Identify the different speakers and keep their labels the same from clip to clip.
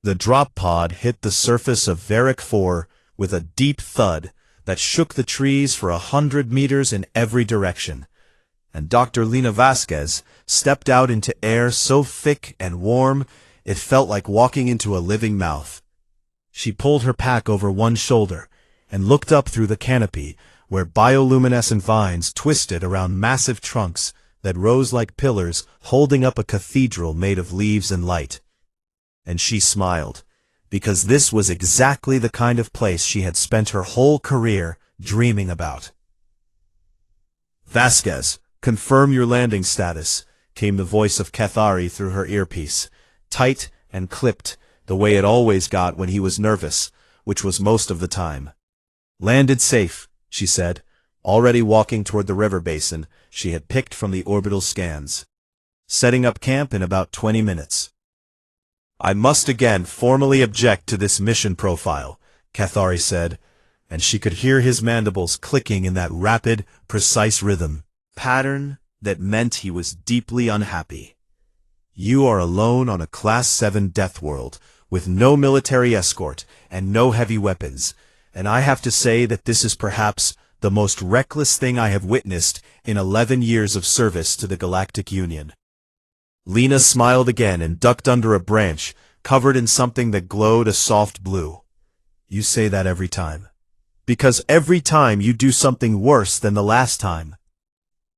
Speaker 1: The drop pod hit the surface of Varric 4 with a deep thud that shook the trees for 100 meters in every direction, and Dr. Lena Vasquez stepped out into air so thick and warm it felt like walking into a living mouth. She pulled her pack over one shoulder and looked up through the canopy where bioluminescent vines twisted around massive trunks that rose like pillars holding up a cathedral made of leaves and light. And she smiled, because this was exactly the kind of place she had spent her whole career dreaming about. "Vasquez, confirm your landing status," came the voice of Cathari through her earpiece, tight and clipped, the way it always got when he was nervous, which was most of the time. "Landed safe," she said, already walking toward the river basin she had picked from the orbital scans. "Setting up camp in about 20 minutes. "I must again formally object to this mission profile," Cathari said, and she could hear his mandibles clicking in that rapid, precise rhythm pattern that meant he was deeply unhappy. "You are alone on a Class 7 death world, with no military escort and no heavy weapons, and I have to say that this is perhaps the most reckless thing I have witnessed in 11 years of service to the Galactic Union." Lena smiled again and ducked under a branch, covered in something that glowed a soft blue. "You say that every time. Because every time you do something worse than the last time."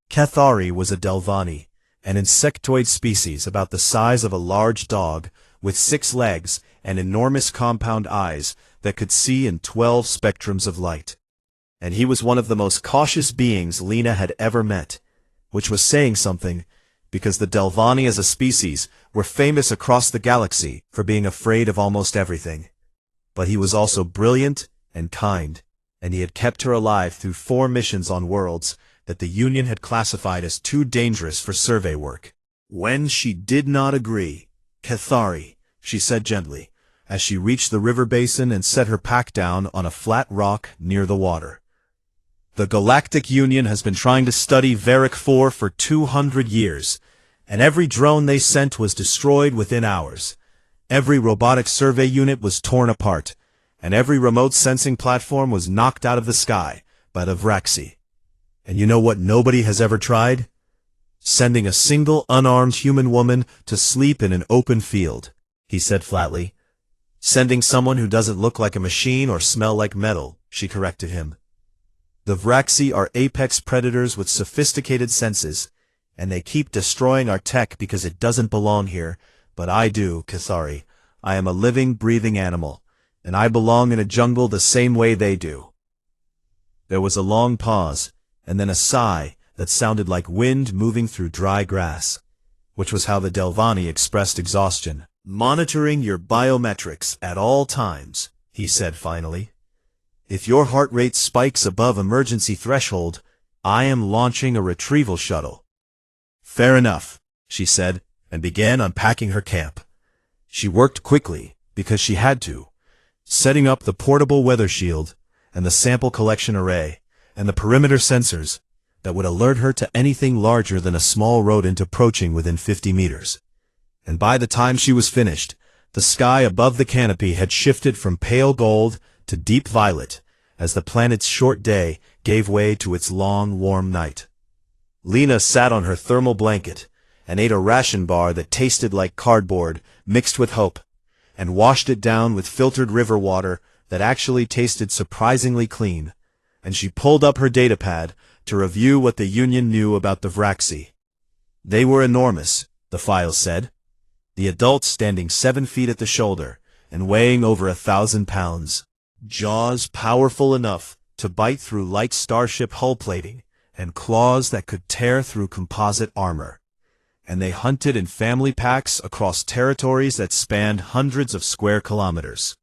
Speaker 1: Cathari was a Delvani, an insectoid species about the size of a large dog, with 6 legs and enormous compound eyes that could see in 12 spectrums of light. And he was one of the most cautious beings Lena had ever met, which was saying something, because the Delvani as a species were famous across the galaxy for being afraid of almost everything. But he was also brilliant and kind, and he had kept her alive through 4 missions on worlds that the Union had classified as too dangerous for survey work. When she did not agree, "Cathari," she said gently, as she reached the river basin and set her pack down on a flat rock near the water. "The Galactic Union has been trying to study Varric 4 for 200 years, and every drone they sent was destroyed within hours. Every robotic survey unit was torn apart, and every remote sensing platform was knocked out of the sky by the Vraxi. And you know what nobody has ever tried? Sending a single unarmed human woman to sleep in an open field," he said flatly. "Sending someone who doesn't look like a machine or smell like metal," she corrected him. "The Vraxi are apex predators with sophisticated senses, and they keep destroying our tech because it doesn't belong here, but I do, Cathari. I am a living, breathing animal, and I belong in a jungle the same way they do." There was a long pause, and then a sigh that sounded like wind moving through dry grass, which was how the Delvani expressed exhaustion. "Monitoring your biometrics at all times," he said finally. "If your heart rate spikes above emergency threshold, I am launching a retrieval shuttle." "Fair enough," she said, and began unpacking her camp. She worked quickly, because she had to, setting up the portable weather shield, and the sample collection array, and the perimeter sensors that would alert her to anything larger than a small rodent approaching within 50 meters. And by the time she was finished, the sky above the canopy had shifted from pale gold to deep violet as the planet's short day gave way to its long, warm night. Lena sat on her thermal blanket and ate a ration bar that tasted like cardboard mixed with hope, and washed it down with filtered river water that actually tasted surprisingly clean, and she pulled up her datapad to review what the Union knew about the Vraxi. They were enormous, the files said, the adults standing 7 feet at the shoulder and weighing over 1,000 pounds, jaws powerful enough to bite through light starship hull plating, and claws that could tear through composite armor. And they hunted in family packs across territories that spanned hundreds of square kilometers.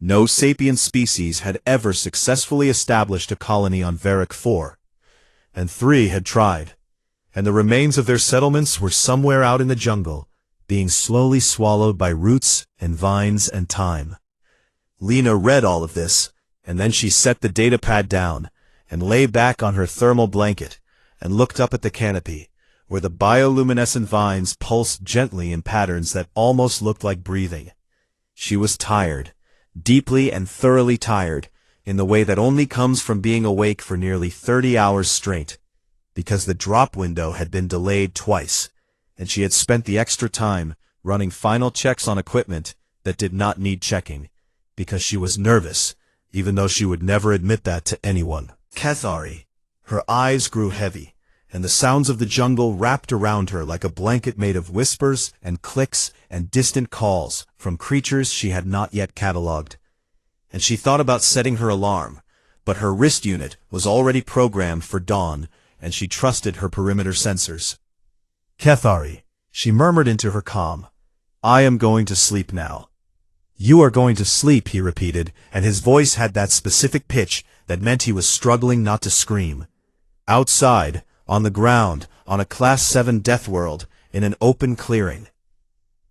Speaker 1: No sapient species had ever successfully established a colony on Varric 4, and 3 had tried, and the remains of their settlements were somewhere out in the jungle, being slowly swallowed by roots and vines and time. Lena read all of this, and then she set the datapad down and lay back on her thermal blanket and looked up at the canopy, where the bioluminescent vines pulsed gently in patterns that almost looked like breathing. She was tired, deeply and thoroughly tired, in the way that only comes from being awake for nearly 30 hours straight, because the drop window had been delayed twice, and she had spent the extra time running final checks on equipment that did not need checking, because she was nervous, even though she would never admit that to anyone. Cathari. Her eyes grew heavy, and the sounds of the jungle wrapped around her like a blanket made of whispers and clicks and distant calls from creatures she had not yet catalogued. And she thought about setting her alarm, but her wrist unit was already programmed for dawn, and she trusted her perimeter sensors. Cathari, she murmured into her calm. I am going to sleep now. You are going to sleep, he repeated, and his voice had that specific pitch that meant he was struggling not to scream. Outside, on the ground, on a Class 7 death world, in an open clearing.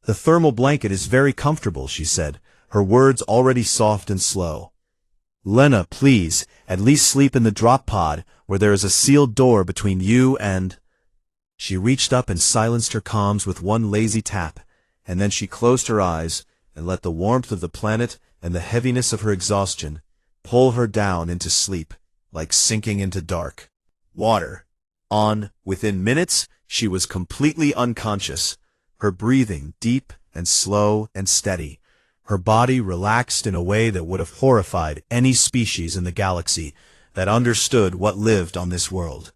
Speaker 1: The thermal blanket is very comfortable, she said, her words already soft and slow. Lena, please, at least sleep in the drop pod, where there is a sealed door between you and... She reached up and silenced her comms with one lazy tap, and then she closed her eyes and let the warmth of the planet and the heaviness of her exhaustion pull her down into sleep, like sinking into dark water. Within minutes, she was completely unconscious, her breathing deep and slow and steady, her body relaxed in a way that would have horrified any species in the galaxy that understood what lived on this world.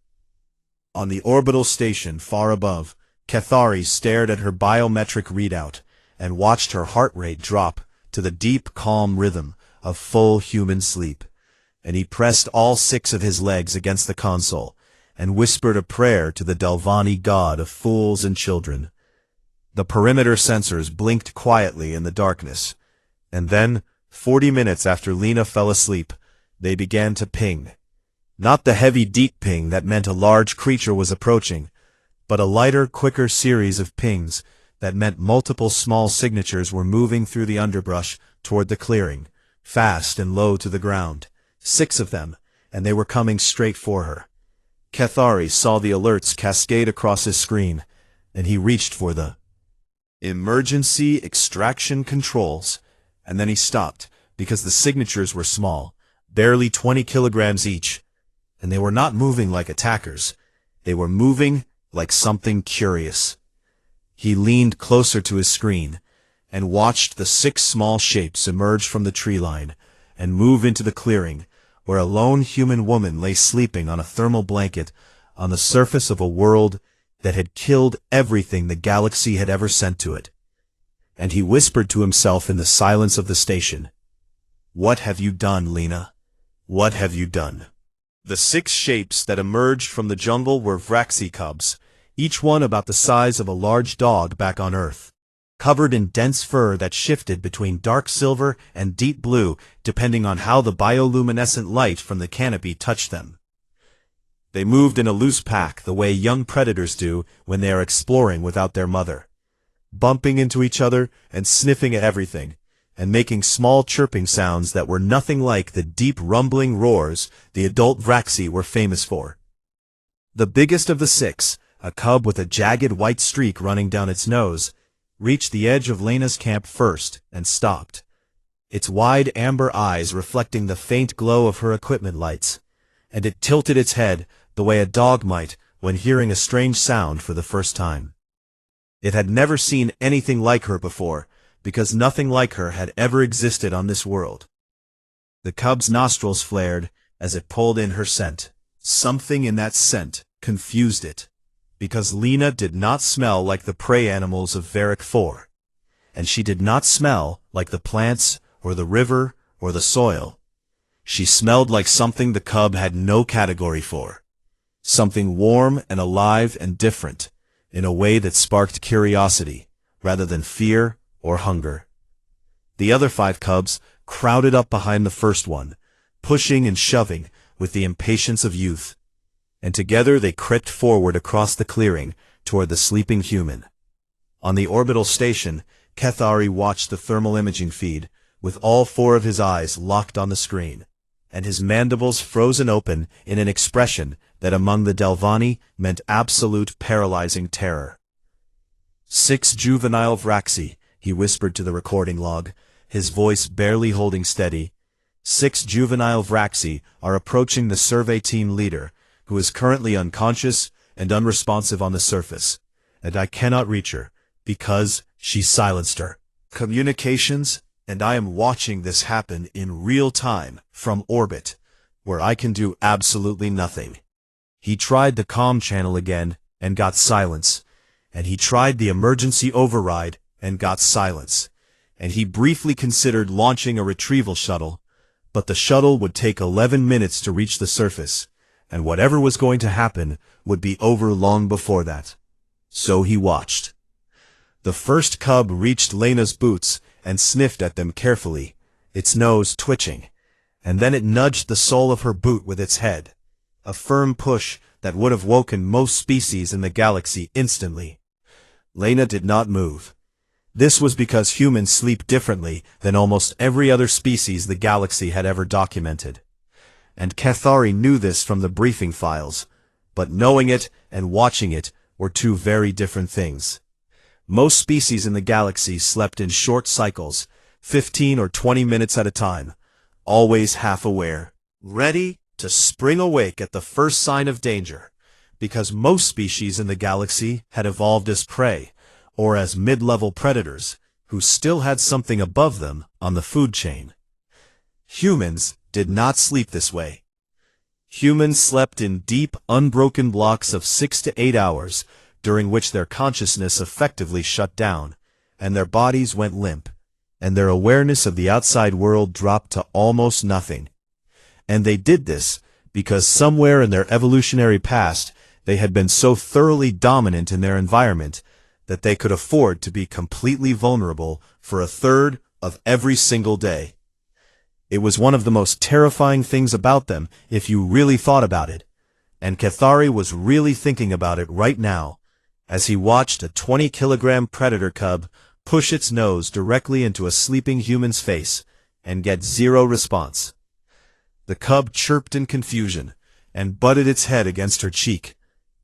Speaker 1: On the orbital station far above, Cathari stared at her biometric readout and watched her heart rate drop to the deep, calm rhythm of full human sleep, and he pressed all 6 of his legs against the console and whispered a prayer to the Delvani god of fools and children. The perimeter sensors blinked quietly in the darkness, and then, 40 minutes after Lena fell asleep, they began to ping. Not the heavy, deep ping that meant a large creature was approaching, but a lighter, quicker series of pings that meant multiple small signatures were moving through the underbrush toward the clearing, fast and low to the ground. 6 of them, and they were coming straight for her. Cathari saw the alerts cascade across his screen, and he reached for the emergency extraction controls, and then he stopped, because the signatures were small, barely 20 kilograms each, and they were not moving like attackers. They were moving like something curious. He leaned closer to his screen and watched the 6 small shapes emerge from the tree line and move into the clearing, where a lone human woman lay sleeping on a thermal blanket on the surface of a world that had killed everything the galaxy had ever sent to it. And he whispered to himself in the silence of the station, "What have you done, Lena? What have you done?" The 6 shapes that emerged from the jungle were Vraxi cubs, each one about the size of a large dog back on Earth, covered in dense fur that shifted between dark silver and deep blue depending on how the bioluminescent light from the canopy touched them. They moved in a loose pack the way young predators do when they are exploring without their mother, bumping into each other and sniffing at everything, and making small chirping sounds that were nothing like the deep rumbling roars the adult Vraxi were famous for. The biggest of the 6, a cub with a jagged white streak running down its nose, reached the edge of Lena's camp first and stopped, its wide amber eyes reflecting the faint glow of her equipment lights, and it tilted its head the way a dog might when hearing a strange sound for the first time. It had never seen anything like her before, because nothing like her had ever existed on this world. The cub's nostrils flared as it pulled in her scent. Something in that scent confused it, because Lena did not smell like the prey animals of Varric 4, and she did not smell like the plants or the river or the soil. She smelled like something the cub had no category for, something warm and alive and different, in a way that sparked curiosity rather than fear or hunger. The other 5 cubs crowded up behind the first one, pushing and shoving with the impatience of youth, and together they crept forward across the clearing toward the sleeping human. On the orbital station, Cathari watched the thermal imaging feed, with all 4 of his eyes locked on the screen, and his mandibles frozen open in an expression that among the Delvani meant absolute paralyzing terror. 6 juvenile Vraxi, he whispered to the recording log, his voice barely holding steady. 6 juvenile Vraxi are approaching the survey team leader, who is currently unconscious and unresponsive on the surface, and I cannot reach her, because she silenced her communications, and I am watching this happen in real time from orbit, where I can do absolutely nothing. He tried the comm channel again and got silence, and he tried the emergency override and got silence, and he briefly considered launching a retrieval shuttle, but the shuttle would take 11 minutes to reach the surface, and whatever was going to happen would be over long before that. So he watched. The first cub reached Lena's boots and sniffed at them carefully, its nose twitching, and then it nudged the sole of her boot with its head, a firm push that would have woken most species in the galaxy instantly. Lena did not move. This was because humans sleep differently than almost every other species the galaxy had ever documented. And Cathari knew this from the briefing files, but knowing it and watching it were two very different things. Most species in the galaxy slept in short cycles, 15 or 20 minutes at a time, always half aware, ready to spring awake at the first sign of danger, because most species in the galaxy had evolved as prey, or as mid-level predators, who still had something above them on the food chain. Humans did not sleep this way. Humans slept in deep, unbroken blocks of 6 to 8 hours, during which their consciousness effectively shut down, and their bodies went limp, and their awareness of the outside world dropped to almost nothing. And they did this because somewhere in their evolutionary past they had been so thoroughly dominant in their environment that they could afford to be completely vulnerable for a third of every single day. It was one of the most terrifying things about them if you really thought about it, and Cathari was really thinking about it right now, as he watched a 20-kilogram predator cub push its nose directly into a sleeping human's face and get zero response. The cub chirped in confusion and butted its head against her cheek,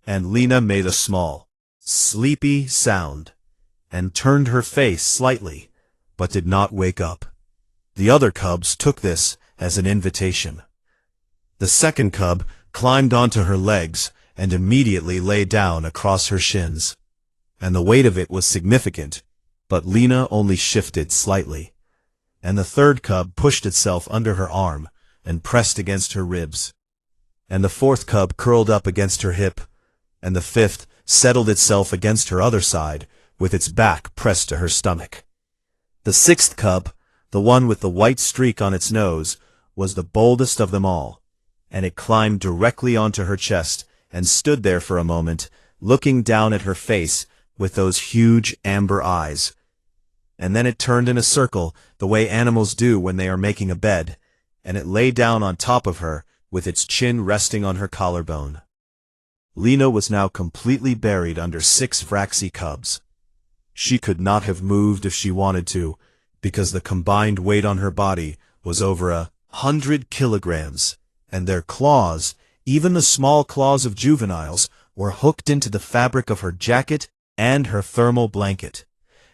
Speaker 1: and Lena made a small, sleepy sound and turned her face slightly, but did not wake up. The other cubs took this as an invitation. The second cub climbed onto her legs and immediately lay down across her shins, and the weight of it was significant, but Lena only shifted slightly, and the third cub pushed itself under her arm and pressed against her ribs, and the fourth cub curled up against her hip, and the fifth settled itself against her other side with its back pressed to her stomach. The sixth cub, the one with the white streak on its nose, was the boldest of them all, and it climbed directly onto her chest and stood there for a moment, looking down at her face with those huge amber eyes. And then it turned in a circle, the way animals do when they are making a bed, and it lay down on top of her, with its chin resting on her collarbone. Lena was now completely buried under 6 Vraxi cubs. She could not have moved if she wanted to, because the combined weight on her body was over 100 kilograms, and their claws, even the small claws of juveniles, were hooked into the fabric of her jacket and her thermal blanket,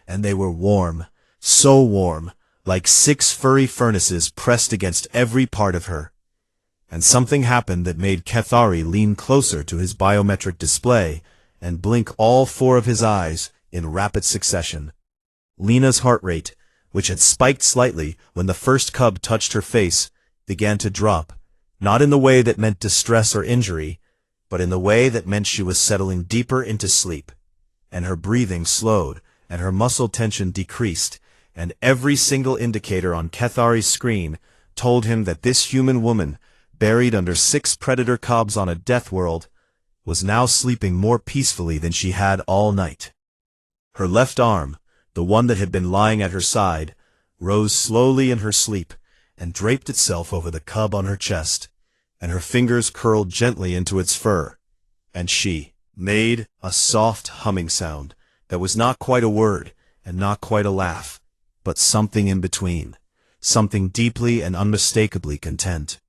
Speaker 1: and they were warm, so warm, like 6 furry furnaces pressed against every part of her. And something happened that made Cathari lean closer to his biometric display and blink all 4 of his eyes in rapid succession. Lena's heart rate, which had spiked slightly when the first cub touched her face, began to drop, not in the way that meant distress or injury, but in the way that meant she was settling deeper into sleep, and her breathing slowed, and her muscle tension decreased, and every single indicator on Cathari's screen told him that this human woman, buried under 6 predator cubs on a death world, was now sleeping more peacefully than she had all night. Her left arm, the one that had been lying at her side, rose slowly in her sleep and draped itself over the cub on her chest, and her fingers curled gently into its fur, and she made a soft humming sound that was not quite a word and not quite a laugh, but something in between, something deeply and unmistakably content.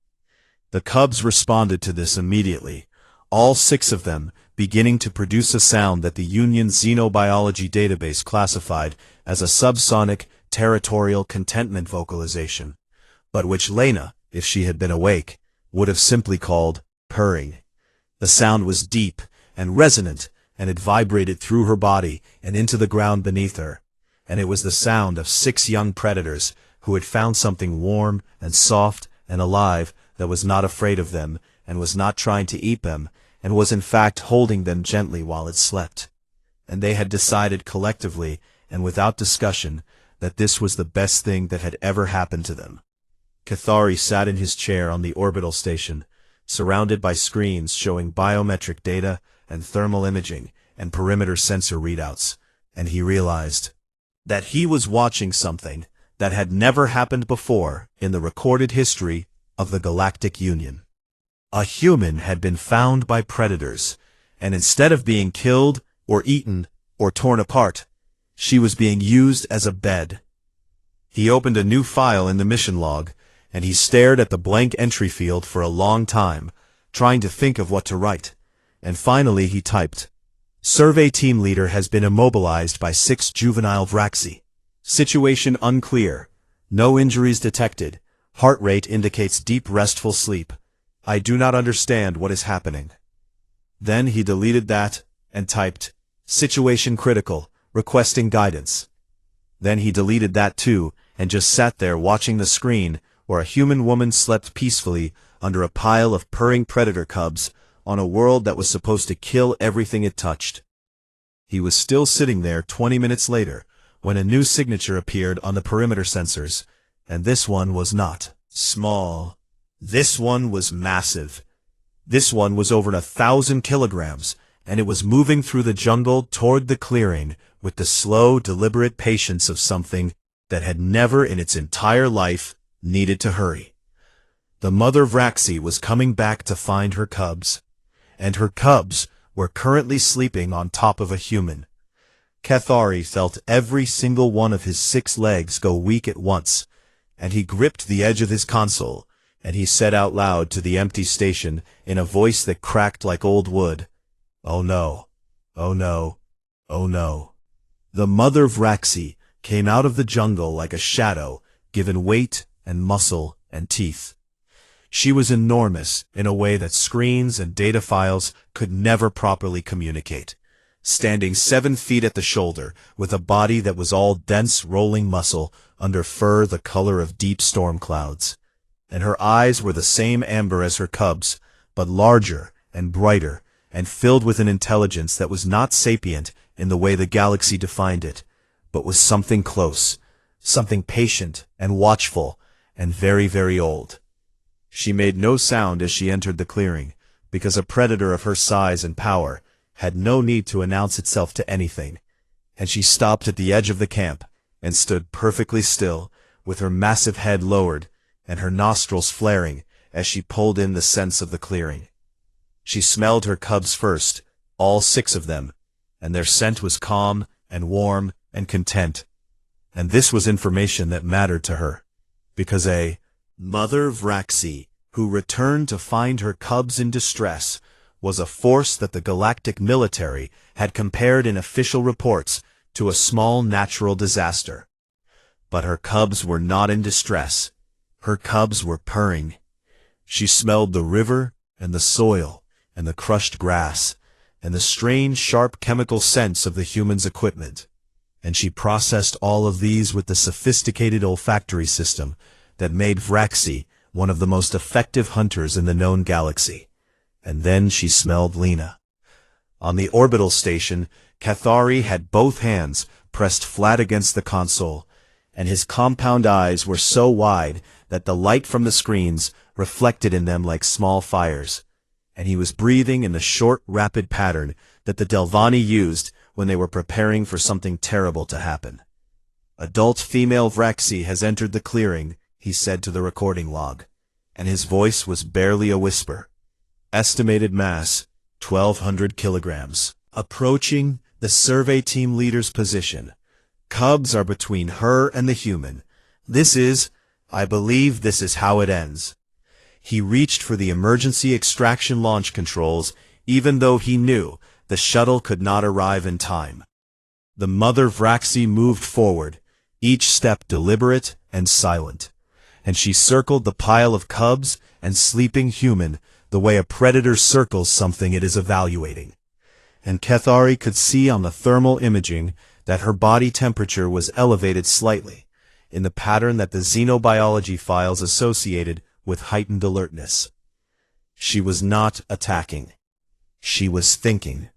Speaker 1: The cubs responded to this immediately, all 6 of them beginning to produce a sound that the Union Xenobiology database classified as a subsonic territorial contentment vocalization, but which Lena, if she had been awake, would have simply called purring. The sound was deep and resonant, and it vibrated through her body and into the ground beneath her, and it was the sound of 6 young predators who had found something warm and soft and alive that was not afraid of them and was not trying to eat them, and was in fact holding them gently while it slept. And they had decided collectively and without discussion that this was the best thing that had ever happened to them. Cathari sat in his chair on the orbital station, surrounded by screens showing biometric data and thermal imaging and perimeter sensor readouts, and he realized that he was watching something that had never happened before in the recorded history of the Galactic Union. A human had been found by predators, and instead of being killed or eaten or torn apart, she was being used as a bed. He opened a new file in the mission log, and he stared at the blank entry field for a long time, trying to think of what to write. And finally he typed, "Survey team leader has been immobilized by 6 juvenile Vraxi. Situation unclear. No injuries detected. Heart rate indicates deep restful sleep. I do not understand what is happening." Then he deleted that and typed, "Situation critical. Requesting guidance." Then he deleted that too and just sat there watching the screen where a human woman slept peacefully under a pile of purring predator cubs on a world that was supposed to kill everything it touched. He was still sitting there 20 minutes later when a new signature appeared on the perimeter sensors, and this one was not small. This one was massive. This one was over 1,000 kilograms, and it was moving through the jungle toward the clearing with the slow, deliberate patience of something that had never in its entire life needed to hurry. The mother Vraxi was coming back to find her cubs, and her cubs were currently sleeping on top of a human. Cathari felt every single one of his 6 legs go weak at once, and he gripped the edge of his console, and he said out loud to the empty station in a voice that cracked like old wood, "Oh no, oh no, oh no." The mother Vraxi came out of the jungle like a shadow, given weight and muscle and teeth. She was enormous in a way that screens and data files could never properly communicate, standing 7 feet at the shoulder with a body that was all dense rolling muscle under fur the color of deep storm clouds. And her eyes were the same amber as her cubs, but larger and brighter and filled with an intelligence that was not sapient in the way the galaxy defined it, but was something close, something patient and watchful and very, very old. She made no sound as she entered the clearing, because a predator of her size and power had no need to announce itself to anything, and she stopped at the edge of the camp and stood perfectly still, with her massive head lowered and her nostrils flaring as she pulled in the scents of the clearing. She smelled her cubs first, all 6 of them, and their scent was calm and warm and content. And this was information that mattered to her, because a mother Vraxi who returned to find her cubs in distress was a force that the galactic military had compared in official reports to a small natural disaster. But her cubs were not in distress. Her cubs were purring. She smelled the river and the soil and the crushed grass and the strange sharp chemical scents of the human's equipment. And she processed all of these with the sophisticated olfactory system that made Vraxi one of the most effective hunters in the known galaxy. And then she smelled Lena. On the orbital station, Cathari had both hands pressed flat against the console, and his compound eyes were so wide that the light from the screens reflected in them like small fires, and he was breathing in the short, rapid pattern that the Delvani used when they were preparing for something terrible to happen. "Adult female Vraxi has entered the clearing," he said to the recording log, and his voice was barely a whisper. "Estimated mass, 1,200 kilograms. Approaching the survey team leader's position. Cubs are between her and the human. I believe this is how it ends." He reached for the emergency extraction launch controls, even though he knew the shuttle could not arrive in time. The mother Vraxi moved forward, each step deliberate and silent. And she circled the pile of cubs and sleeping human the way a predator circles something it is evaluating. And Kethari could see on the thermal imaging that her body temperature was elevated slightly, in the pattern that the xenobiology files associated with heightened alertness. She was not attacking. She was thinking.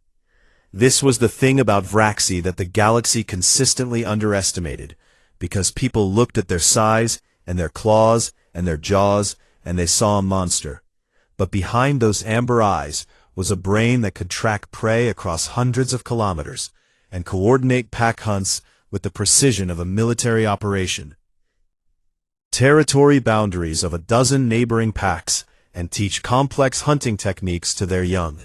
Speaker 1: This was the thing about Vraxi that the galaxy consistently underestimated, because people looked at their size and their claws and their jaws and they saw a monster. But behind those amber eyes was a brain that could track prey across hundreds of kilometers and coordinate pack hunts with the precision of a military operation. Territory boundaries of a dozen neighboring packs and teach complex hunting techniques to their young.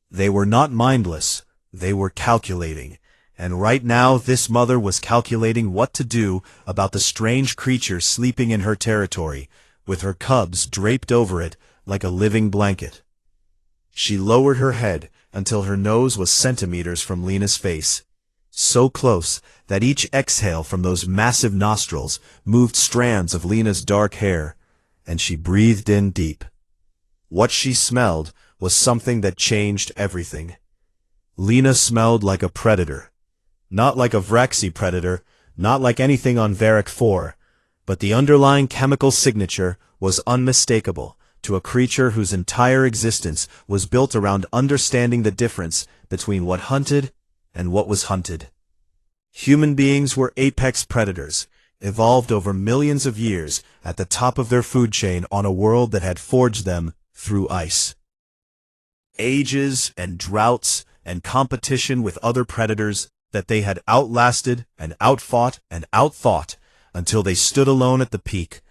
Speaker 1: They were not mindless, they were calculating, and right now this mother was calculating what to do about the strange creature sleeping in her territory, with her cubs draped over it like a living blanket. She lowered her head until her nose was centimeters from Lena's face, so close that each exhale from those massive nostrils moved strands of Lena's dark hair, and she breathed in deep. What she smelled was something that changed everything. Lena smelled like a predator. Not like a Vraxi predator, not like anything on Varric 4, but the underlying chemical signature was unmistakable to a creature whose entire existence was built around understanding the difference between what hunted and what was hunted. Human beings were apex predators, evolved over millions of years at the top of their food chain on a world that had forged them through ice. Ages and droughts and competition with other predators that they had outlasted and outfought and outthought until they stood alone at the peak,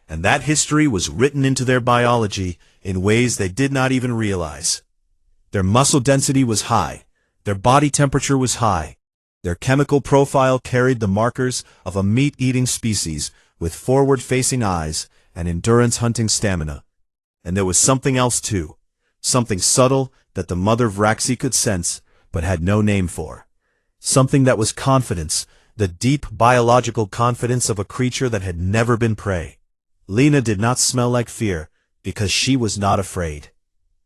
Speaker 1: and that history was written into their biology in ways they did not even realize. Their muscle density was high, their body temperature was high, their chemical profile carried the markers of a meat-eating species with forward-facing eyes and endurance-hunting stamina. And there was something else too, something subtle that the mother Vraxi could sense but had no name for. Something that was confidence, the deep biological confidence of a creature that had never been prey. Lena did not smell like fear because she was not afraid.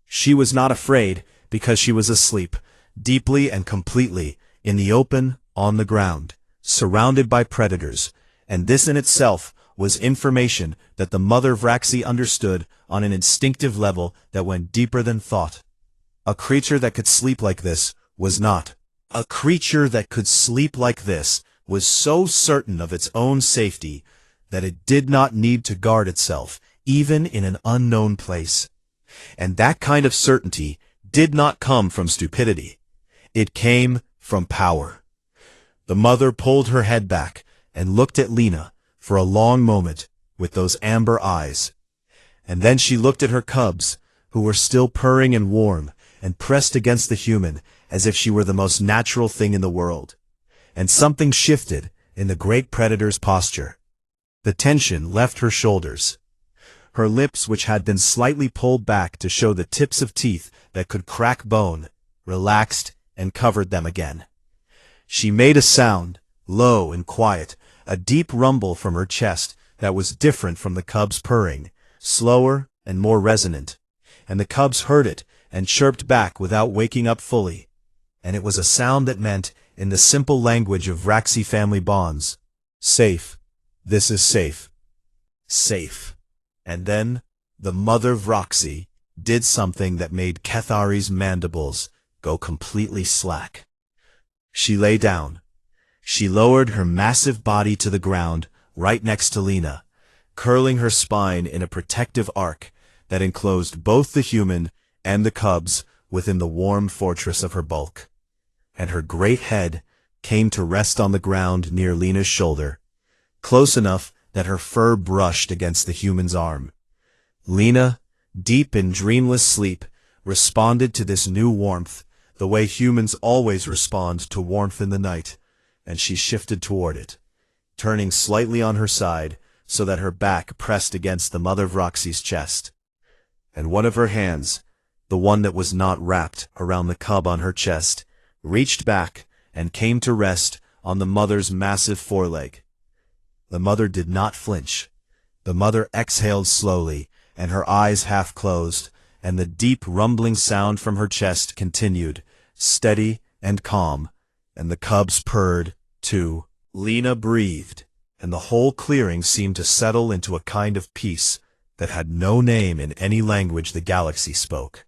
Speaker 1: She was not afraid because she was asleep, deeply and completely, in the open, on the ground, surrounded by predators, and this in itself was information that the mother Vraxi understood on an instinctive level that went deeper than thought. A creature that could sleep like this was not. A creature that could sleep like this was so certain of its own safety that it did not need to guard itself, even in an unknown place. And that kind of certainty did not come from stupidity. It came from power. The mother pulled her head back and looked at Lena for a long moment with those amber eyes. And then she looked at her cubs, who were still purring and warm, and pressed against the human as if she were the most natural thing in the world. And something shifted in the great predator's posture. The tension left her shoulders. Her lips, which had been slightly pulled back to show the tips of teeth that could crack bone, relaxed and covered them again. She made a sound, low and quiet, a deep rumble from her chest that was different from the cubs' purring, slower and more resonant. And the cubs heard it and chirped back without waking up fully. And it was a sound that meant, in the simple language of Vraxi family bonds, safe. This is safe. Safe. And then, the mother Vraxi did something that made Kethari's mandibles go completely slack. She lay down. She lowered her massive body to the ground, right next to Lena, curling her spine in a protective arc that enclosed both the human and the cubs within the warm fortress of her bulk. And her great head came to rest on the ground near Lena's shoulder, close enough that her fur brushed against the human's arm. Lena, deep in dreamless sleep, responded to this new warmth the way humans always respond to warmth in the night, and she shifted toward it, turning slightly on her side so that her back pressed against the mother Vraxi's chest. And one of her hands, the one that was not wrapped around the cub on her chest, reached back and came to rest on the mother's massive foreleg. The mother did not flinch. The mother exhaled slowly, and her eyes half closed, and the deep rumbling sound from her chest continued, steady and calm, and the cubs purred, too. Lena breathed, and the whole clearing seemed to settle into a kind of peace that had no name in any language the galaxy spoke.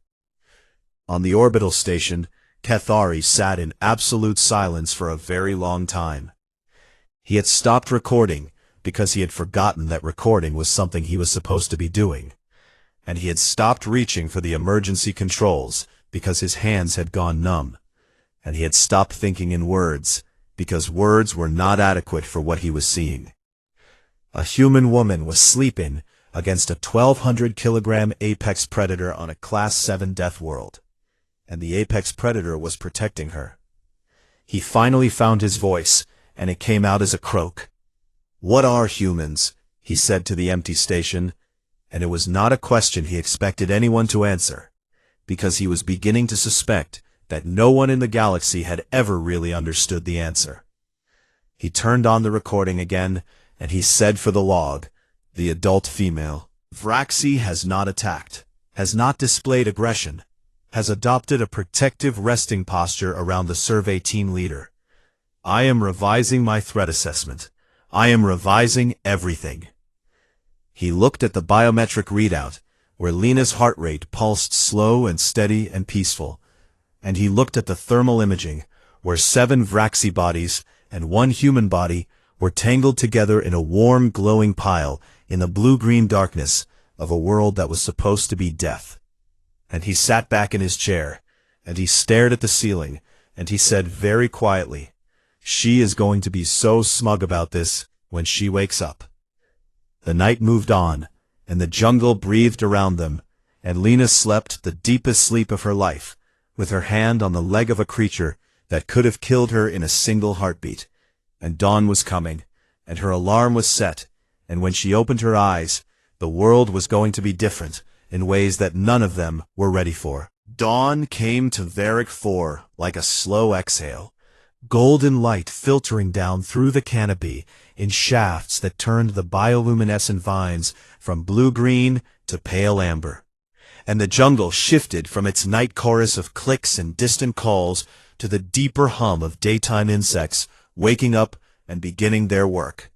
Speaker 1: On the orbital station, Cathari sat in absolute silence for a very long time. He had stopped recording because he had forgotten that recording was something he was supposed to be doing, and he had stopped reaching for the emergency controls because his hands had gone numb, and he had stopped thinking in words because words were not adequate for what he was seeing. A human woman was sleeping against a 1,200-kilogram apex predator on a Class 7 death world, and the apex predator was protecting her. He finally found his voice, and it came out as a croak. "What are humans?" he said to the empty station, and it was not a question he expected anyone to answer, because he was beginning to suspect that no one in the galaxy had ever really understood the answer. He turned on the recording again, and he said for the log, the adult female, "Vraxi has not attacked, has not displayed aggression, has adopted a protective resting posture around the survey team leader. I am revising my threat assessment. I am revising everything." He looked at the biometric readout, where Lena's heart rate pulsed slow and steady and peaceful, and he looked at the thermal imaging, where 7 Vraxi bodies and 1 human body were tangled together in a warm, glowing pile in the blue-green darkness of a world that was supposed to be death. And he sat back in his chair, and he stared at the ceiling, and he said very quietly, "She is going to be so smug about this when she wakes up." The night moved on, and the jungle breathed around them, and Lena slept the deepest sleep of her life, with her hand on the leg of a creature that could have killed her in a single heartbeat. And dawn was coming, and her alarm was set, and when she opened her eyes, the world was going to be different in ways that none of them were ready for. Dawn came to Varric 4 like a slow exhale, golden light filtering down through the canopy in shafts that turned the bioluminescent vines from blue-green to pale amber. And the jungle shifted from its night chorus of clicks and distant calls to the deeper hum of daytime insects waking up and beginning their work.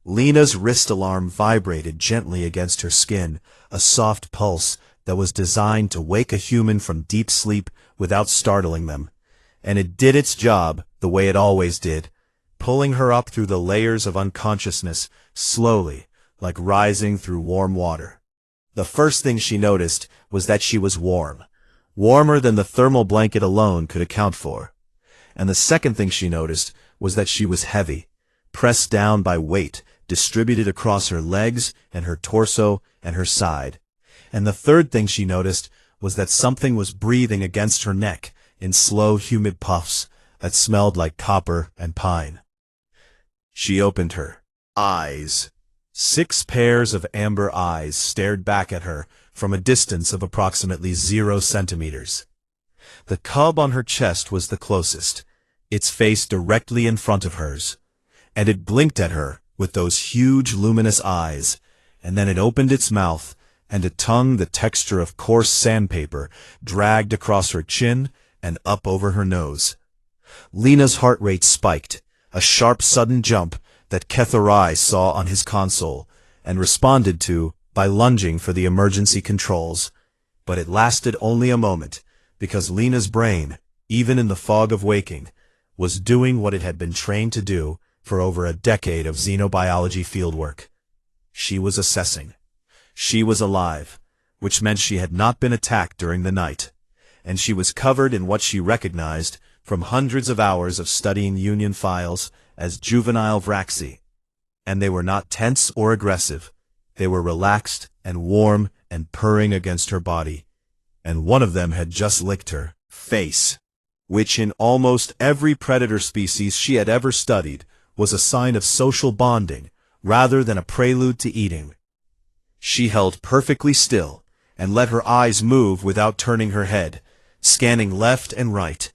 Speaker 1: Lena's wrist alarm vibrated gently against her skin, a soft pulse that was designed to wake a human from deep sleep without startling them. And it did its job the way it always did, pulling her up through the layers of unconsciousness, slowly, like rising through warm water. The first thing she noticed was that she was warm, warmer than the thermal blanket alone could account for. And the second thing she noticed was that she was heavy, pressed down by weight, distributed across her legs and her torso and her side. And the third thing she noticed was that something was breathing against her neck in slow, humid puffs that smelled like copper and pine. She opened her eyes. 6 pairs of amber eyes stared back at her from a distance of approximately 0 centimeters. The cub on her chest was the closest, its face directly in front of hers, and it blinked at her with those huge luminous eyes, and then it opened its mouth, and a tongue the texture of coarse sandpaper dragged across her chin and up over her nose. Lena's heart rate spiked, a sharp sudden jump that Ketharai saw on his console and responded to by lunging for the emergency controls. But it lasted only a moment, because Lena's brain, even in the fog of waking, was doing what it had been trained to do for over a decade of xenobiology fieldwork. She was assessing. She was alive, which meant she had not been attacked during the night, and she was covered in what she recognized from hundreds of hours of studying Union files as juvenile Vraxi. And they were not tense or aggressive. They were relaxed and warm and purring against her body. And one of them had just licked her face, which in almost every predator species she had ever studied was a sign of social bonding rather than a prelude to eating. She held perfectly still and let her eyes move without turning her head, scanning left and right,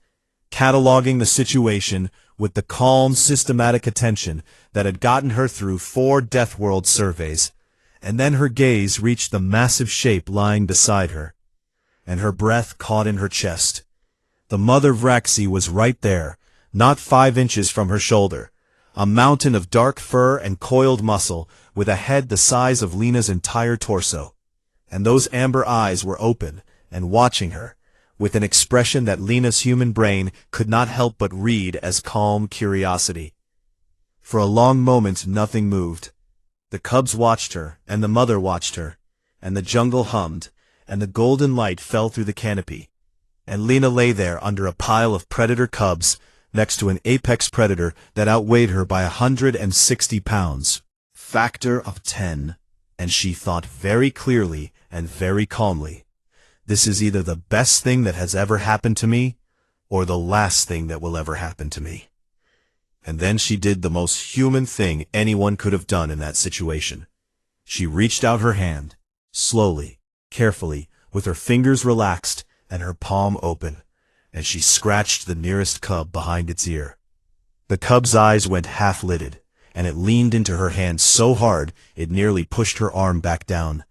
Speaker 1: cataloging the situation with the calm, systematic attention that had gotten her through 4 Death World surveys, and then her gaze reached the massive shape lying beside her, and her breath caught in her chest. The mother Vraxi was right there, not 5 inches from her shoulder, a mountain of dark fur and coiled muscle, with a head the size of Lena's entire torso. And those amber eyes were open and watching her, with an expression that Lena's human brain could not help but read as calm curiosity. For a long moment nothing moved. The cubs watched her, and the mother watched her, and the jungle hummed, and the golden light fell through the canopy. And Lena lay there under a pile of predator cubs, next to an apex predator that outweighed her by 160 pounds. Factor of 10. And she thought very clearly and very calmly, this is either the best thing that has ever happened to me, or the last thing that will ever happen to me. And then she did the most human thing anyone could have done in that situation. She reached out her hand, slowly, carefully, with her fingers relaxed and her palm open, and she scratched the nearest cub behind its ear. The cub's eyes went half-lidded, and it leaned into her hand so hard it nearly pushed her arm back down,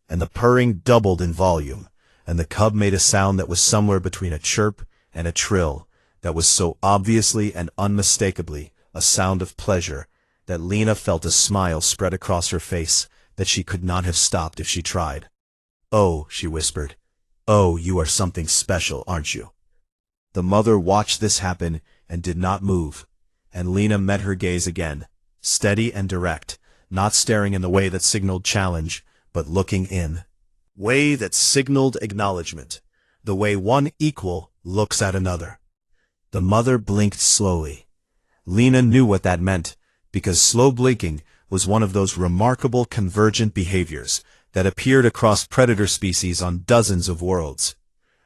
Speaker 1: and the purring doubled in volume, and the cub made a sound that was somewhere between a chirp and a trill, that was so obviously and unmistakably a sound of pleasure that Lena felt a smile spread across her face that she could not have stopped if she tried. "Oh," she whispered. "Oh, you are something special, aren't you?" The mother watched this happen and did not move, and Lena met her gaze again, steady and direct, not staring in the way that signaled challenge, but looking in. Way that signaled acknowledgement, the way one equal looks at another. The mother blinked slowly. Lena knew what that meant, because slow blinking was one of those remarkable convergent behaviors that appeared across predator species on dozens of worlds.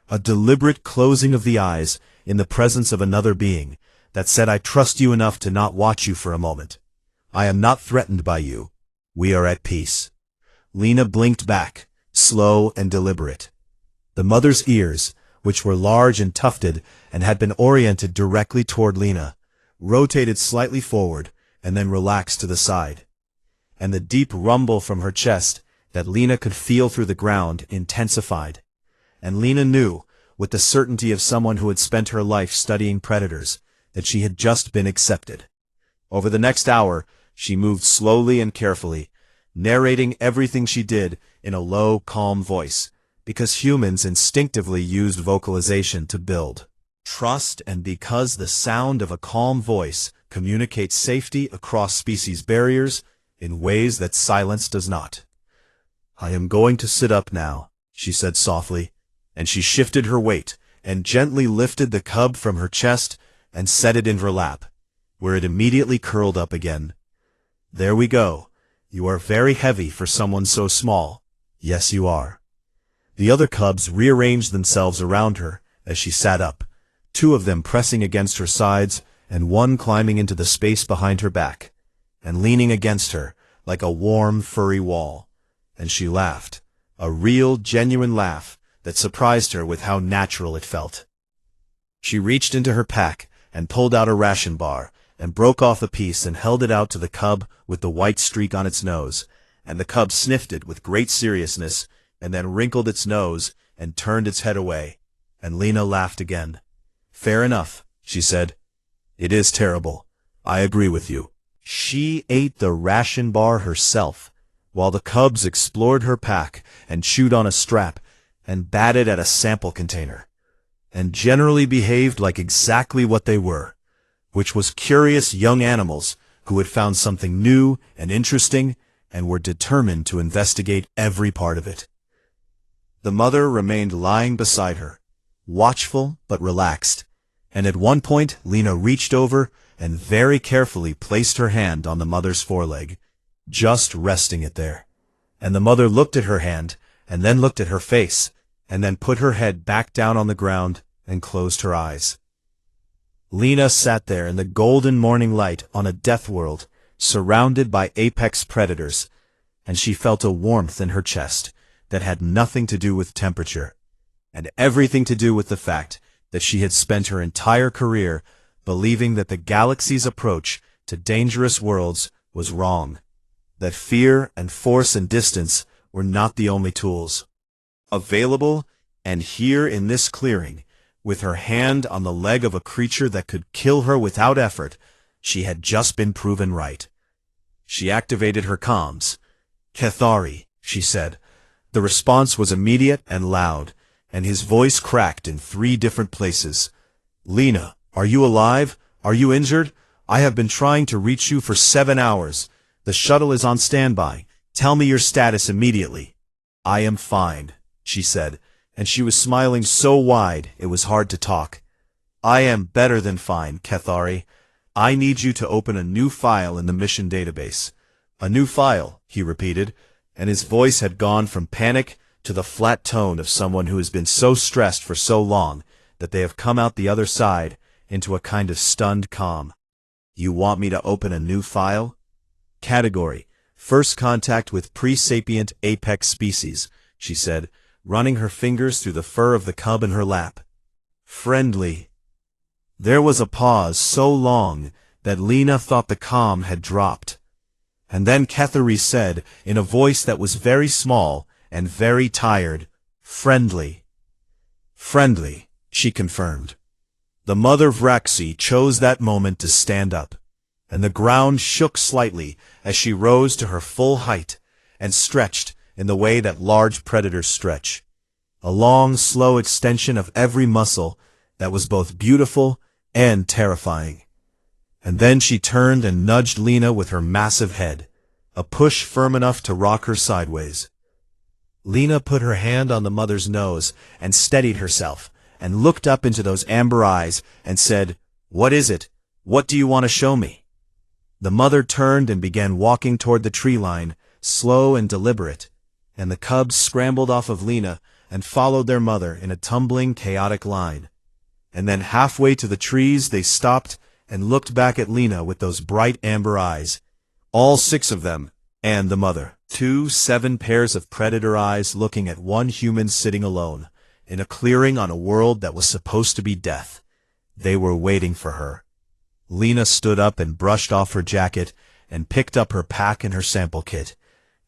Speaker 1: A deliberate closing of the eyes in the presence of another being that said, "I trust you enough to not watch you for a moment. I am not threatened by you. We are at peace." Lena blinked back, slow and deliberate. The mother's ears, which were large and tufted and had been oriented directly toward Lena, rotated slightly forward and then relaxed to the side. And the deep rumble from her chest that Lena could feel through the ground intensified. And Lena knew, with the certainty of someone who had spent her life studying predators, that she had just been accepted. Over the next hour, she moved slowly and carefully, narrating everything she did in a low, calm voice, because humans instinctively used vocalization to build trust, and because the sound of a calm voice communicates safety across species barriers in ways that silence does not. "I am going to sit up now," she said softly, and she shifted her weight and gently lifted the cub from her chest and set it in her lap, where it immediately curled up again. "There we go. You are very heavy for someone so small. Yes, you are." The other cubs rearranged themselves around her as she sat up, 2 of them pressing against her sides and 1 climbing into the space behind her back, and leaning against her like a warm, furry wall. And she laughed, a real, genuine laugh that surprised her with how natural it felt. She reached into her pack and pulled out a ration bar, and broke off a piece and held it out to the cub with the white streak on its nose, and the cub sniffed it with great seriousness, and then wrinkled its nose and turned its head away, and Lena laughed again. "Fair enough," she said. "It is terrible. I agree with you." She ate the ration bar herself, while the cubs explored her pack and chewed on a strap and batted at a sample container, and generally behaved like exactly what they were, which was curious young animals who had found something new and interesting and were determined to investigate every part of it. The mother remained lying beside her, watchful but relaxed, and at one point Lena reached over and very carefully placed her hand on the mother's foreleg, just resting it there. And the mother looked at her hand, and then looked at her face, and then put her head back down on the ground and closed her eyes. Lena sat there in the golden morning light on a death world, surrounded by apex predators, and she felt a warmth in her chest that had nothing to do with temperature, and everything to do with the fact that she had spent her entire career believing that the galaxy's approach to dangerous worlds was wrong, that fear and force and distance were not the only tools available, and here in this clearing, with her hand on the leg of a creature that could kill her without effort, she had just been proven right. She activated her comms. "Cathari," she said. The response was immediate and loud, and his voice cracked in 3 different places. "Lena, are you alive? Are you injured? I have been trying to reach you for 7 hours. The shuttle is on standby. Tell me your status immediately." "I am fine," she said, and she was smiling so wide it was hard to talk. "I am better than fine, Cathari. I need you to open a new file in the mission database." "A new file," he repeated, and his voice had gone from panic to the flat tone of someone who has been so stressed for so long that they have come out the other side into a kind of stunned calm. "You want me to open a new file?" "Category: First contact with pre-sapient apex species," she said, running her fingers through the fur of the cub in her lap. "Friendly." There was a pause so long that Lena thought the calm had dropped. And then Cathari said, in a voice that was very small and very tired, "Friendly." "Friendly," she confirmed. The mother Vraxi chose that moment to stand up, and the ground shook slightly as she rose to her full height and stretched in the way that large predators stretch. A long, slow extension of every muscle that was both beautiful and terrifying. And then she turned and nudged Lena with her massive head, a push firm enough to rock her sideways. Lena put her hand on the mother's nose and steadied herself, and looked up into those amber eyes and said, "What is it? What do you want to show me?" The mother turned and began walking toward the tree line, slow and deliberate, and the cubs scrambled off of Lena and followed their mother in a tumbling, chaotic line. And then halfway to the trees they stopped and looked back at Lena with those bright amber eyes, all 6 of them, and the mother. 7 pairs of predator eyes looking at one human sitting alone, in a clearing on a world that was supposed to be death. They were waiting for her. Lena stood up and brushed off her jacket and picked up her pack and her sample kit,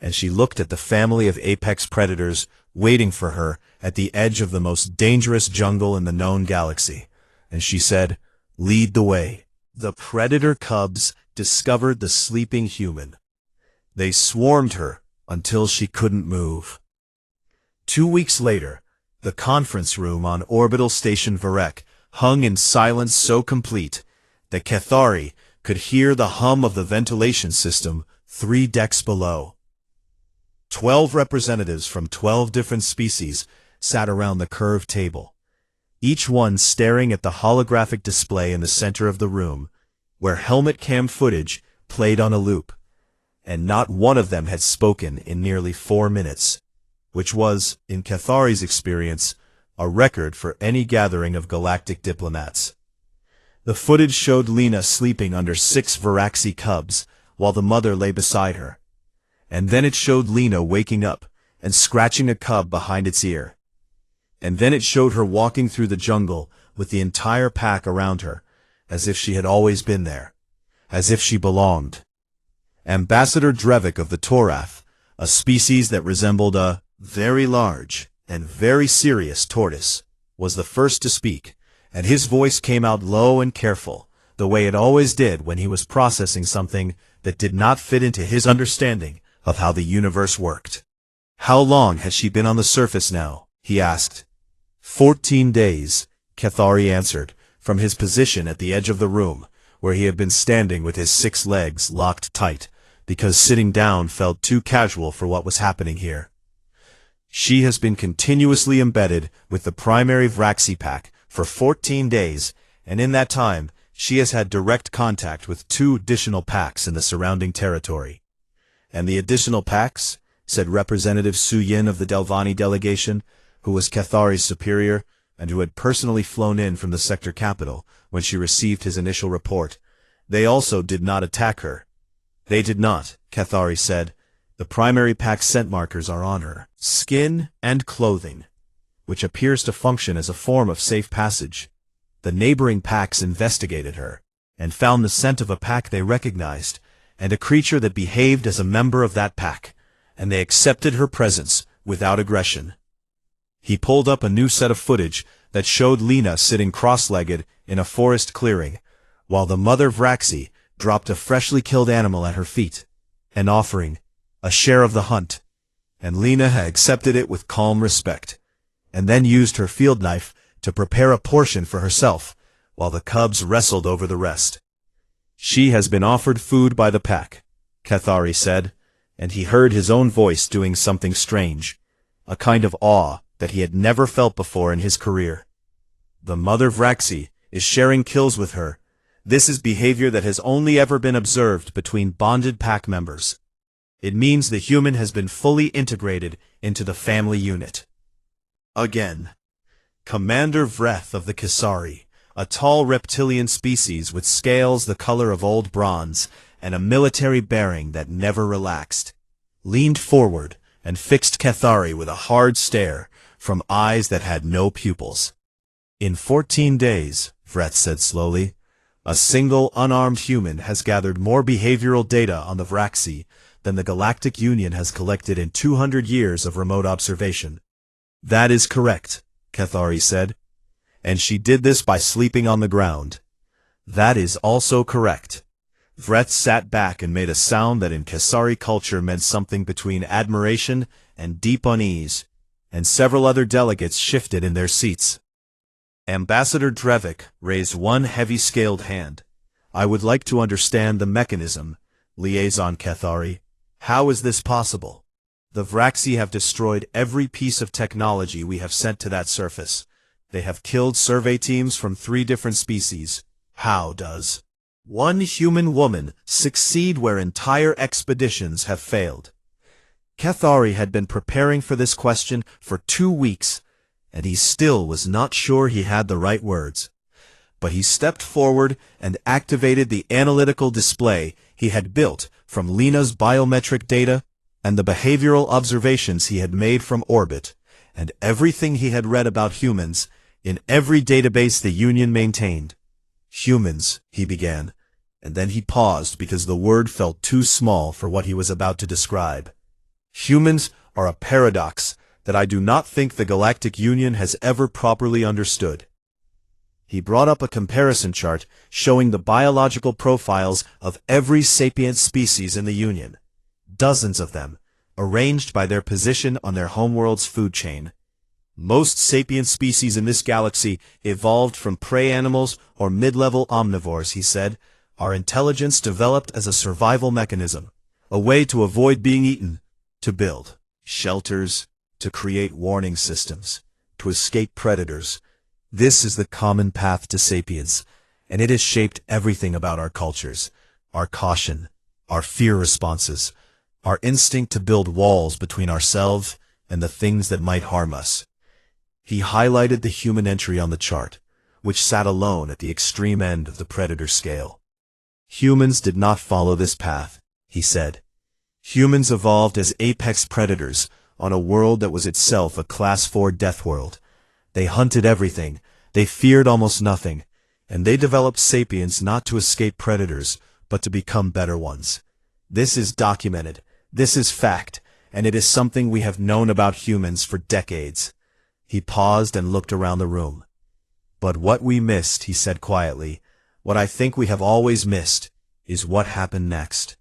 Speaker 1: and she looked at the family of apex predators waiting for her at the edge of the most dangerous jungle in the known galaxy, and she said, "Lead the way." The predator cubs discovered the sleeping human. They swarmed her until she couldn't move. 2 weeks later, the conference room on orbital station Varek hung in silence so complete that Cathari could hear the hum of the ventilation system 3 decks below. 12 representatives from 12 different species sat around the curved table, each one staring at the holographic display in the center of the room, where helmet cam footage played on a loop, and not one of them had spoken in nearly 4 minutes, which was, in Cathari's experience, a record for any gathering of galactic diplomats. The footage showed Lena sleeping under 6 Varaxi cubs, while the mother lay beside her. And then it showed Lena waking up and scratching a cub behind its ear. And then it showed her walking through the jungle with the entire pack around her, as if she had always been there, as if she belonged. Ambassador Drevik of the Torath, a species that resembled a very large and very serious tortoise, was the first to speak, and his voice came out low and careful, the way it always did when he was processing something that did not fit into his understanding of how the universe worked. "How long has she been on the surface now?" he asked. 14 days, Cathari answered, from his position at the edge of the room, where he had been standing with his 6 legs locked tight, because sitting down felt too casual for what was happening here. "She has been continuously embedded with the primary Vraxi pack for 14 days, and in that time, she has had direct contact with 2 additional packs in the surrounding territory." "And the additional packs?" said Representative Su Yin of the Delvani delegation, who was Cathari's superior, and who had personally flown in from the sector capital when she received his initial report. "They also did not attack her." "They did not," Cathari said. "The primary pack scent markers are on her skin and clothing, which appears to function as a form of safe passage." The neighboring packs investigated her, and found the scent of a pack they recognized, and a creature that behaved as a member of that pack, and they accepted her presence without aggression. He pulled up a new set of footage that showed Lena sitting cross-legged in a forest clearing, while the mother Vraxi dropped a freshly killed animal at her feet, an offering, a share of the hunt, and Lena had accepted it with calm respect, and then used her field knife to prepare a portion for herself, while the cubs wrestled over the rest. "She has been offered food by the pack," Cathari said, and he heard his own voice doing something strange, a kind of awe that he had never felt before in his career. "The mother Vraxi is sharing kills with her. This is behavior that has only ever been observed between bonded pack members. It means the human has been fully integrated into the family unit." Again, Commander Vreth of the Kisari, a tall reptilian species with scales the color of old bronze and a military bearing that never relaxed, leaned forward and fixed Cathari with a hard stare from eyes that had no pupils. "In 14 days, Vreth said slowly, a single unarmed human has gathered more behavioral data on the Vraxi than the Galactic Union has collected in 200 years of remote observation." "That is correct," Cathari said. "And she did this by sleeping on the ground." "That is also correct." Vreth sat back and made a sound that in Kisari culture meant something between admiration and deep unease, and several other delegates shifted in their seats. Ambassador Drevik raised one heavy-scaled hand. "I would like to understand the mechanism, Liaison Cathari. How is this possible? The Vraxi have destroyed every piece of technology we have sent to that surface. They have killed survey teams from 3 different species. How does one human woman succeed where entire expeditions have failed?" Cathari had been preparing for this question for 2 weeks, and he still was not sure he had the right words. But he stepped forward and activated the analytical display he had built from Lena's biometric data and the behavioral observations he had made from orbit, and everything he had read about humans in every database the Union maintained. "Humans," he began, and then he paused because the word felt too small for what he was about to describe. "Humans are a paradox that I do not think the Galactic Union has ever properly understood." He brought up a comparison chart showing the biological profiles of every sapient species in the Union. Dozens of them, arranged by their position on their homeworld's food chain. Most sapient species in this galaxy evolved from prey animals or mid-level omnivores, he said. Our intelligence developed as a survival mechanism, a way to avoid being eaten, to build shelters, to create warning systems, to escape predators. This is the common path to sapience, and it has shaped everything about our cultures, our caution, our fear responses, our instinct to build walls between ourselves and the things that might harm us. He highlighted the human entry on the chart, which sat alone at the extreme end of the predator scale. Humans did not follow this path, he said. Humans evolved as apex predators on a world that was itself a Class 4 death world. They hunted everything, they feared almost nothing, and they developed sapience not to escape predators, but to become better ones. This is documented, this is fact, and it is something we have known about humans for decades. He paused and looked around the room. But what we missed, he said quietly, what I think we have always missed, is what happened next.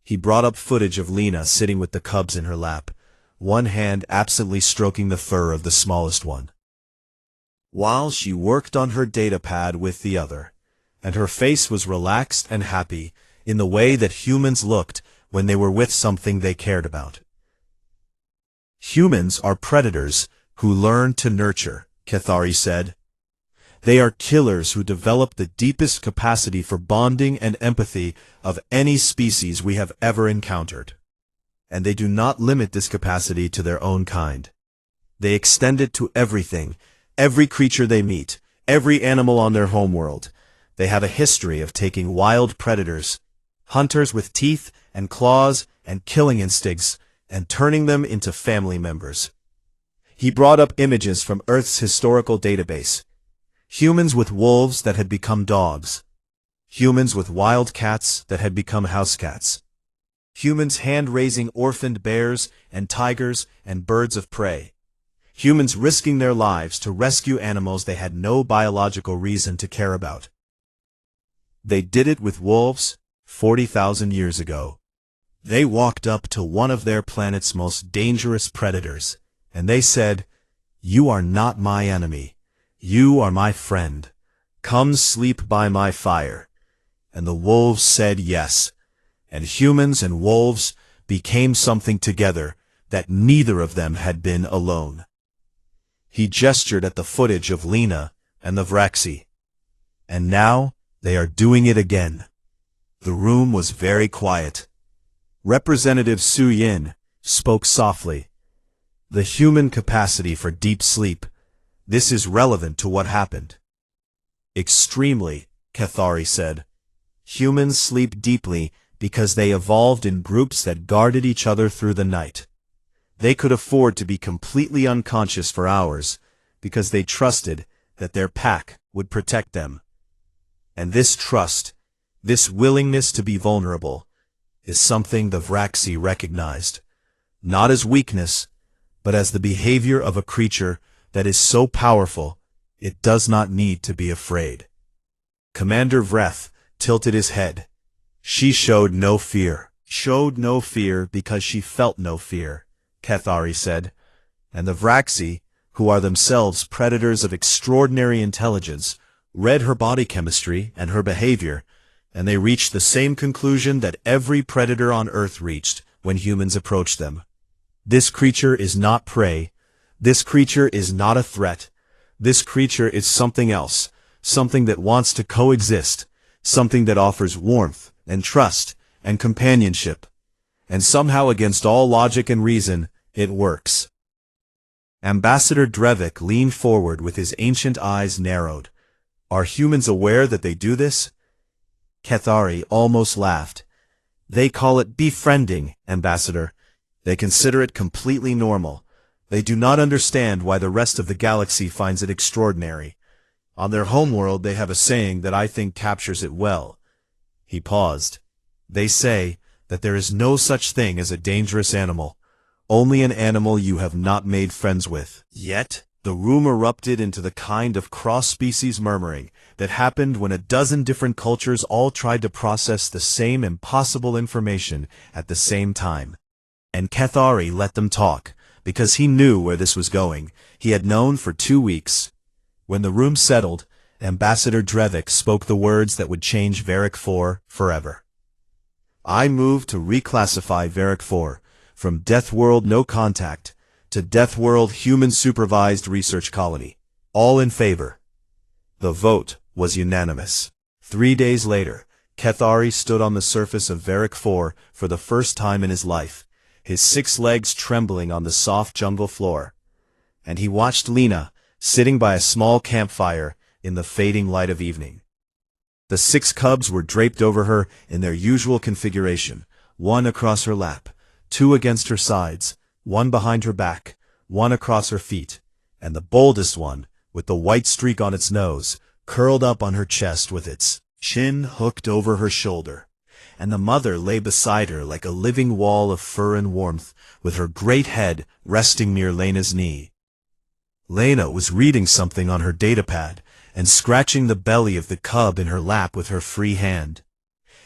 Speaker 1: He brought up footage of Lena sitting with the cubs in her lap, one hand absently stroking the fur of the smallest one, while she worked on her datapad with the other, and her face was relaxed and happy in the way that humans looked when they were with something they cared about. Humans are predators who learn to nurture, Cathari said. They are killers who develop the deepest capacity for bonding and empathy of any species we have ever encountered. And they do not limit this capacity to their own kind. They extend it to everything, every creature they meet, every animal on their homeworld. They have a history of taking wild predators, hunters with teeth and claws and killing instincts, and turning them into family members. He brought up images from Earth's historical database. Humans with wolves that had become dogs. Humans with wild cats that had become house cats. Humans hand-raising orphaned bears and tigers and birds of prey. Humans risking their lives to rescue animals they had no biological reason to care about. They did it with wolves 40,000 years ago. They walked up to one of their planet's most dangerous predators, and they said, "You are not my enemy. You are my friend. Come sleep by my fire." And the wolves said yes, and humans and wolves became something together that neither of them had been alone. He gestured at the footage of Lena and the Vraxi. And now they are doing it again. The room was very quiet. Representative Su Yin spoke softly. The human capacity for deep sleep. This is relevant to what happened. Extremely, Cathari said. Humans sleep deeply because they evolved in groups that guarded each other through the night. They could afford to be completely unconscious for hours because they trusted that their pack would protect them. And this trust, this willingness to be vulnerable, is something the Vraxi recognized, not as weakness, but as the behavior of a creature that is so powerful it does not need to be afraid. Commander Vreth tilted his head. She showed no fear. Showed no fear because she felt no fear, Cathari said. And the Vraxi, who are themselves predators of extraordinary intelligence, read her body chemistry and her behavior, and they reached the same conclusion that every predator on Earth reached when humans approached them. This creature is not prey. This creature is not a threat. This creature is something else, something that wants to coexist, something that offers warmth and trust and companionship. And somehow, against all logic and reason, it works. Ambassador Drevik leaned forward with his ancient eyes narrowed. Are humans aware that they do this? Cathari almost laughed. They call it befriending, Ambassador. They consider it completely normal. They do not understand why the rest of the galaxy finds it extraordinary. On their homeworld they have a saying that I think captures it well. He paused. They say that there is no such thing as a dangerous animal, only an animal you have not made friends with. Yet, the room erupted into the kind of cross-species murmuring that happened when a dozen different cultures all tried to process the same impossible information at the same time. And Cathari let them talk, because he knew where this was going. He had known for 2 weeks. When the room settled, Ambassador Drevik spoke the words that would change Varric 4 forever. I moved to reclassify Varric 4 from Death World No Contact to Death World Human Supervised Research Colony. All in favor. The vote was unanimous. 3 days later, Cathari stood on the surface of Varric 4 for the first time in his life, his 6 legs trembling on the soft jungle floor. And he watched Lena, sitting by a small campfire in the fading light of evening. The 6 cubs were draped over her in their usual configuration, 1 across her lap, 2 against her sides, 1 behind her back, 1 across her feet, and the boldest one, with the white streak on its nose, curled up on her chest with its chin hooked over her shoulder. And the mother lay beside her like a living wall of fur and warmth, with her great head resting near Lena's knee. Lena was reading something on her datapad and scratching the belly of the cub in her lap with her free hand.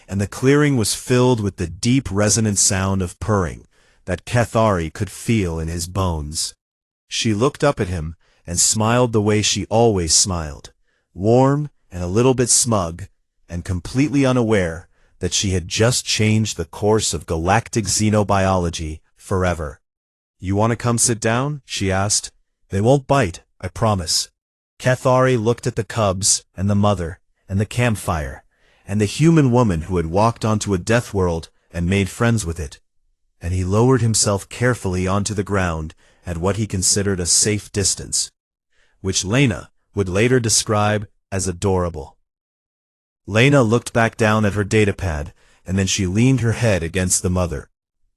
Speaker 1: And the clearing was filled with the deep resonant sound of purring that Cathari could feel in his bones. She looked up at him and smiled the way she always smiled, warm and a little bit smug, and completely unaware that she had just changed the course of galactic xenobiology forever. You want to come sit down? She asked. They won't bite, I promise. Cathari looked at the cubs and the mother and the campfire and the human woman who had walked onto a death world and made friends with it, and he lowered himself carefully onto the ground at what he considered a safe distance, which Lena would later describe as adorable. Lena looked back down at her datapad, and then she leaned her head against the mother.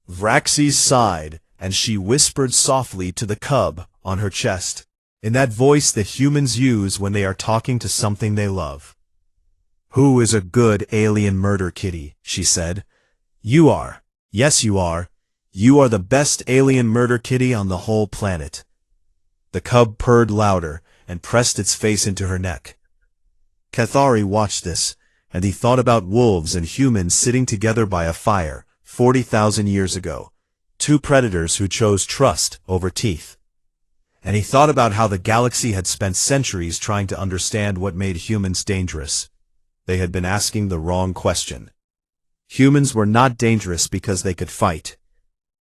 Speaker 1: Vraxis sighed, and she whispered softly to the cub on her chest. in that voice that humans use when they are talking to something they love. "Who is a good alien murder kitty?" she said. "You are. Yes, you are. You are the best alien murder kitty on the whole planet." The cub purred louder and pressed its face into her neck. Cathari watched this, and he thought about wolves and humans sitting together by a fire 40,000 years ago, two predators who chose trust over teeth. And he thought about how the galaxy had spent centuries trying to understand what made humans dangerous. They had been asking the wrong question. Humans were not dangerous because they could fight.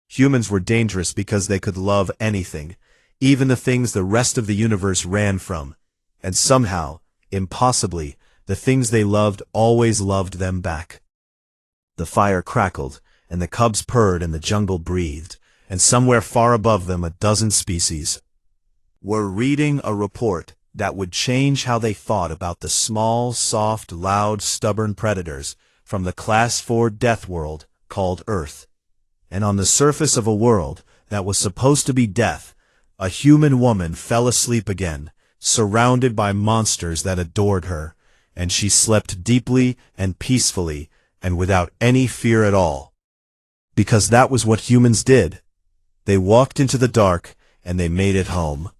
Speaker 1: Humans were dangerous because they could love anything, even the things the rest of the universe ran from, and somehow, impossibly, the things they loved always loved them back. The fire crackled, and the cubs purred and the jungle breathed, and somewhere far above them a dozen species were reading a report that would change how they thought about the small, soft, loud, stubborn predators from the Class 4 death world called Earth. And on the surface of a world that was supposed to be death, a human woman fell asleep again, surrounded by monsters that adored her, and she slept deeply and peacefully and without any fear at all. Because that was what humans did. They walked into the dark and they made it home.